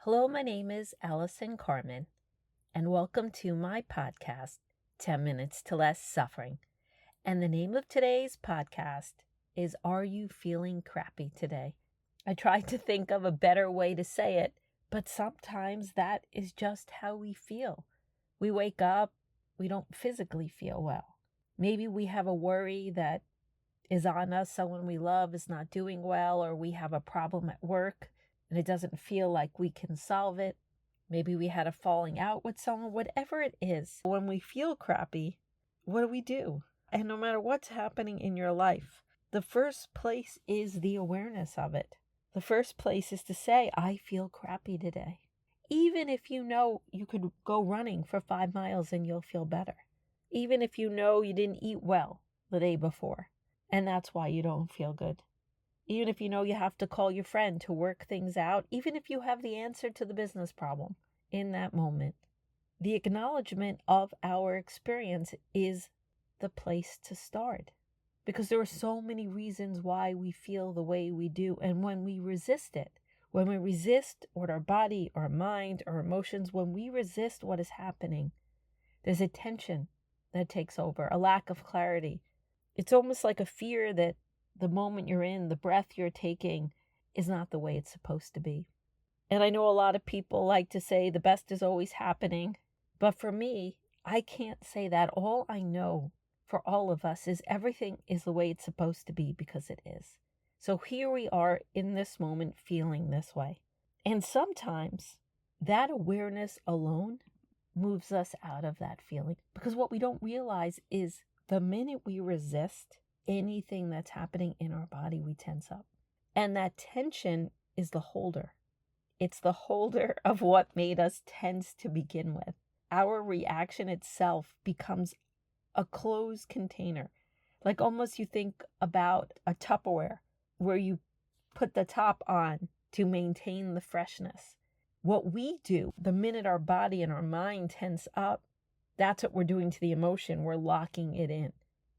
Hello, my name is Allison Carmen, and welcome to my podcast, 10 Minutes to Less Suffering. And the name of today's podcast is Are You Feeling Crappy Today? I tried to think of a better way to say it, but sometimes that is just how we feel. We wake up, we don't physically feel well. Maybe we have a worry that is on us, someone we love is not doing well, or we have a problem at work and it doesn't feel like we can solve it. Maybe we had a falling out with someone, whatever it is. When we feel crappy, what do? And no matter what's happening in your life, the first place is the awareness of it. The first place is to say, I feel crappy today. Even if you know you could go running for 5 miles and you'll feel better. Even if you know you didn't eat well the day before, and that's why you don't feel good. Even if you know you have to call your friend to work things out, even if you have the answer to the business problem in that moment, the acknowledgement of our experience is the place to start. Because there are so many reasons why we feel the way we do. And when we resist it, when we resist what our body, our mind, our emotions, when we resist what is happening, there's a tension that takes over, a lack of clarity. It's almost like a fear that the moment you're in, the breath you're taking is not the way it's supposed to be. And I know a lot of people like to say the best is always happening. But for me, I can't say that. All I know for all of us is everything is the way it's supposed to be because it is. So here we are in this moment feeling this way. And sometimes that awareness alone moves us out of that feeling. Because what we don't realize is the minute we resist anything that's happening in our body, we tense up. And that tension is the holder. It's the holder of what made us tense to begin with. Our reaction itself becomes a closed container. Like almost you think about a Tupperware where you put the top on to maintain the freshness. What we do, the minute our body and our mind tense up, that's what we're doing to the emotion. We're locking it in.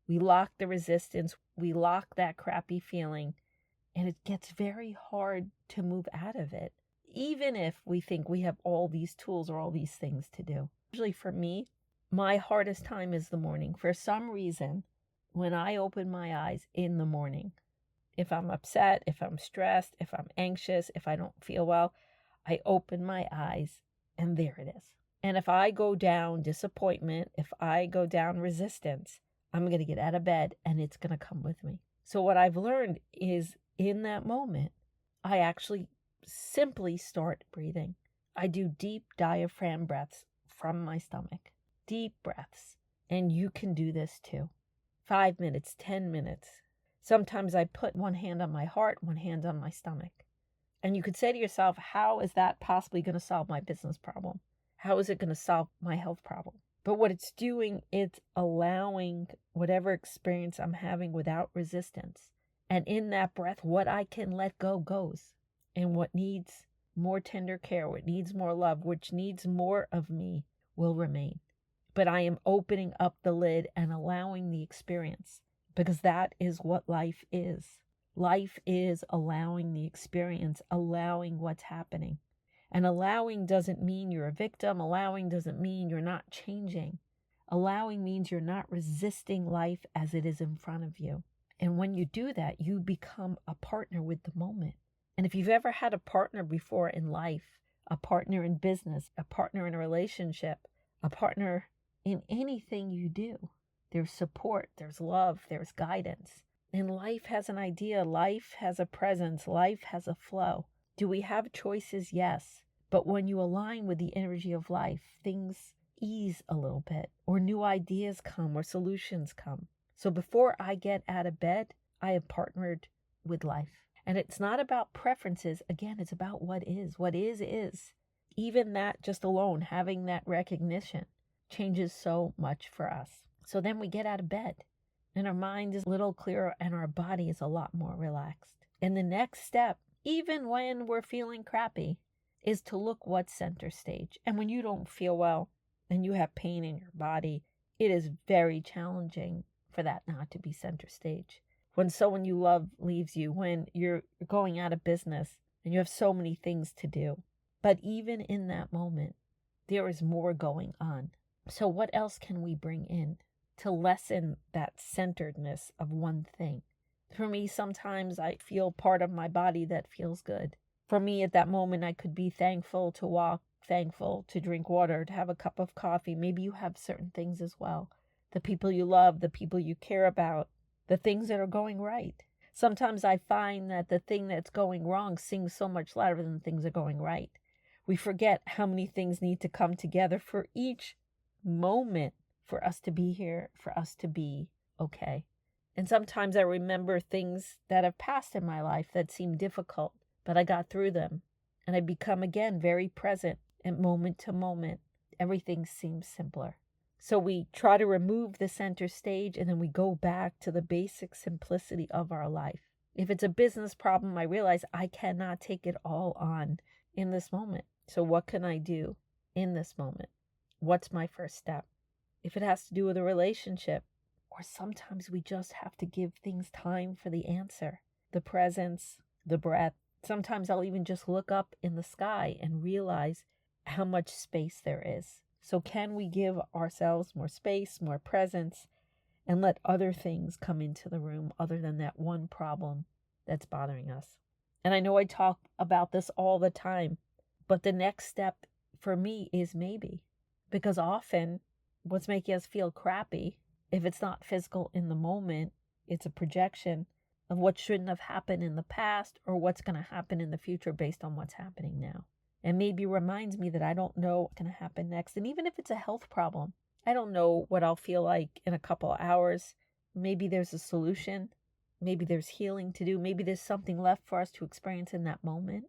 We lock the resistance, we lock that crappy feeling, and it gets very hard to move out of it, even if we think we have all these tools or all these things to do. Usually for me, my hardest time is the morning. For some reason, when I open my eyes in the morning, if I'm upset, if I'm stressed, if I'm anxious, if I don't feel well, I open my eyes and there it is. And if I go down disappointment, if I go down resistance, I'm going to get out of bed and it's going to come with me. So what I've learned is in that moment, I actually simply start breathing. I do deep diaphragm breaths from my stomach, deep breaths. And you can do this too. 5 minutes, 10 minutes. Sometimes I put one hand on my heart, one hand on my stomach. And you could say to yourself, how is that possibly going to solve my business problem? How is it going to solve my health problem? But what it's doing, it's allowing whatever experience I'm having without resistance. And in that breath, what I can let go goes. And what needs more tender care, what needs more love, which needs more of me will remain. But I am opening up the lid and allowing the experience because that is what life is. Life is allowing the experience, allowing what's happening. And allowing doesn't mean you're a victim. Allowing doesn't mean you're not changing. Allowing means you're not resisting life as it is in front of you. And when you do that, you become a partner with the moment. And if you've ever had a partner before in life, a partner in business, a partner in a relationship, a partner in anything you do, there's support, there's love, there's guidance. And life has an idea, life has a presence, life has a flow. Do we have choices? Yes. But when you align with the energy of life, things ease a little bit, or new ideas come, or solutions come. So before I get out of bed, I have partnered with life. And it's not about preferences. Again, it's about what is. What is. Even that just alone, having that recognition changes so much for us. So then we get out of bed and our mind is a little clearer and our body is a lot more relaxed. And the next step, even when we're feeling crappy, is to look what's center stage. And when you don't feel well and you have pain in your body, it is very challenging for that not to be center stage. When someone you love leaves you, when you're going out of business and you have so many things to do, But even in that moment, there is more going on. So what else can we bring in to lessen that centeredness of one thing? For me, sometimes I feel part of my body that feels good. For me, at that moment, I could be thankful to walk, thankful to drink water, to have a cup of coffee. Maybe you have certain things as well. The people you love, the people you care about, the things that are going right. Sometimes I find that the thing that's going wrong sings so much louder than things are going right. We forget how many things need to come together for each moment for us to be here, for us to be okay. And sometimes I remember things that have passed in my life that seemed difficult, but I got through them. And I become again very present and moment to moment. Everything seems simpler. So we try to remove the center stage and then we go back to the basic simplicity of our life. If it's a business problem, I realize I cannot take it all on in this moment. So what can I do in this moment? What's my first step? If it has to do with a relationship, or sometimes we just have to give things time for the answer, the presence, the breath. Sometimes I'll even just look up in the sky and realize how much space there is. So can we give ourselves more space, more presence, and let other things come into the room other than that one problem that's bothering us? And I know I talk about this all the time, but the next step for me is maybe. Because often what's making us feel crappy, if it's not physical in the moment, it's a projection of what shouldn't have happened in the past or what's going to happen in the future based on what's happening now. And maybe reminds me that I don't know what's going to happen next. And even if it's a health problem, I don't know what I'll feel like in a couple of hours. Maybe there's a solution. Maybe there's healing to do. Maybe there's something left for us to experience in that moment.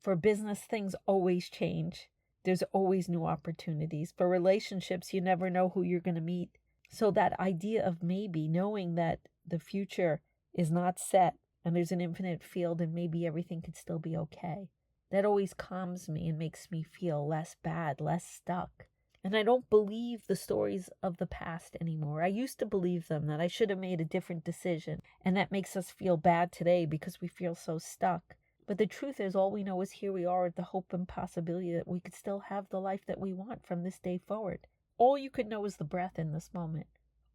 For business, things always change. There's always new opportunities. For relationships, you never know who you're going to meet. So that idea of maybe knowing that the future is not set and there's an infinite field and maybe everything could still be okay, that always calms me and makes me feel less bad, less stuck. And I don't believe the stories of the past anymore. I used to believe them, that I should have made a different decision. And that makes us feel bad today because we feel so stuck. But the truth is, all we know is here we are with the hope and possibility that we could still have the life that we want from this day forward. All you could know is the breath in this moment.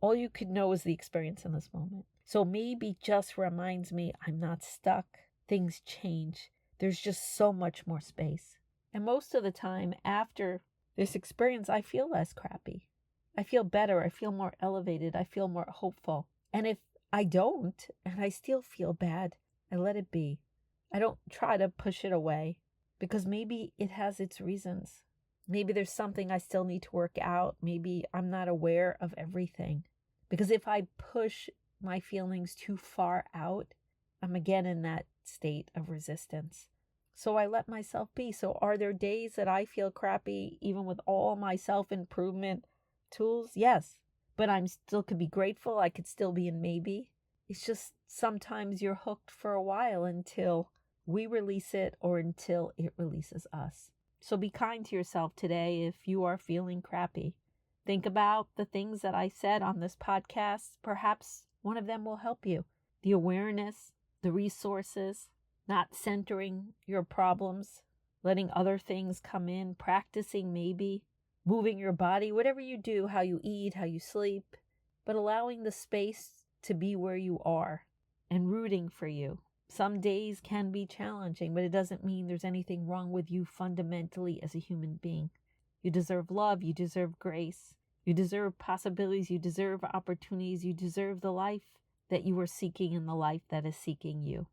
All you could know is the experience in this moment. So maybe just reminds me I'm not stuck. Things change. There's just so much more space. And most of the time after this experience, I feel less crappy. I feel better. I feel more elevated. I feel more hopeful. And if I don't, and I still feel bad, I let it be. I don't try to push it away because maybe it has its reasons. Maybe there's something I still need to work out. Maybe I'm not aware of everything. Because if I push my feelings too far out, I'm again in that state of resistance. So I let myself be. So are there days that I feel crappy even with all my self-improvement tools? Yes. But I'm still could be grateful. I could still be in maybe. It's just sometimes you're hooked for a while until we release it or until it releases us. So be kind to yourself today if you are feeling crappy. Think about the things that I said on this podcast. Perhaps one of them will help you. The awareness, the resources, not centering your problems, letting other things come in, practicing maybe, moving your body, whatever you do, how you eat, how you sleep, but allowing the space to be where you are and rooting for you. Some days can be challenging, but it doesn't mean there's anything wrong with you fundamentally as a human being. You deserve love. You deserve grace. You deserve possibilities. You deserve opportunities. You deserve the life that you are seeking and the life that is seeking you.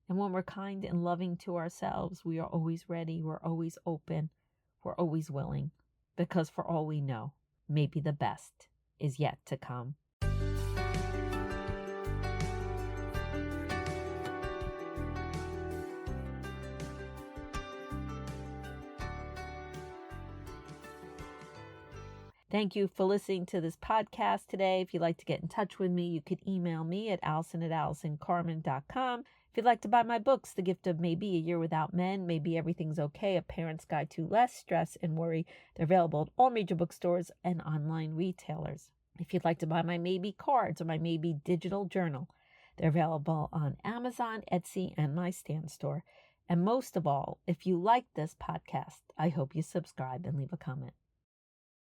And when we're kind and loving to ourselves, we are always ready. We're always open. We're always willing. Because for all we know, maybe the best is yet to come. Thank you for listening to this podcast today. If you'd like to get in touch with me, you could email me at allison@allisoncarmen.com. If you'd like to buy my books, The Gift of Maybe, A Year Without Men, Maybe Everything's Okay, A Parent's Guide to Less Stress and Worry, they're available at all major bookstores and online retailers. If you'd like to buy my Maybe cards or my Maybe digital journal, they're available on Amazon, Etsy, and my Stan store. And most of all, if you like this podcast, I hope you subscribe and leave a comment.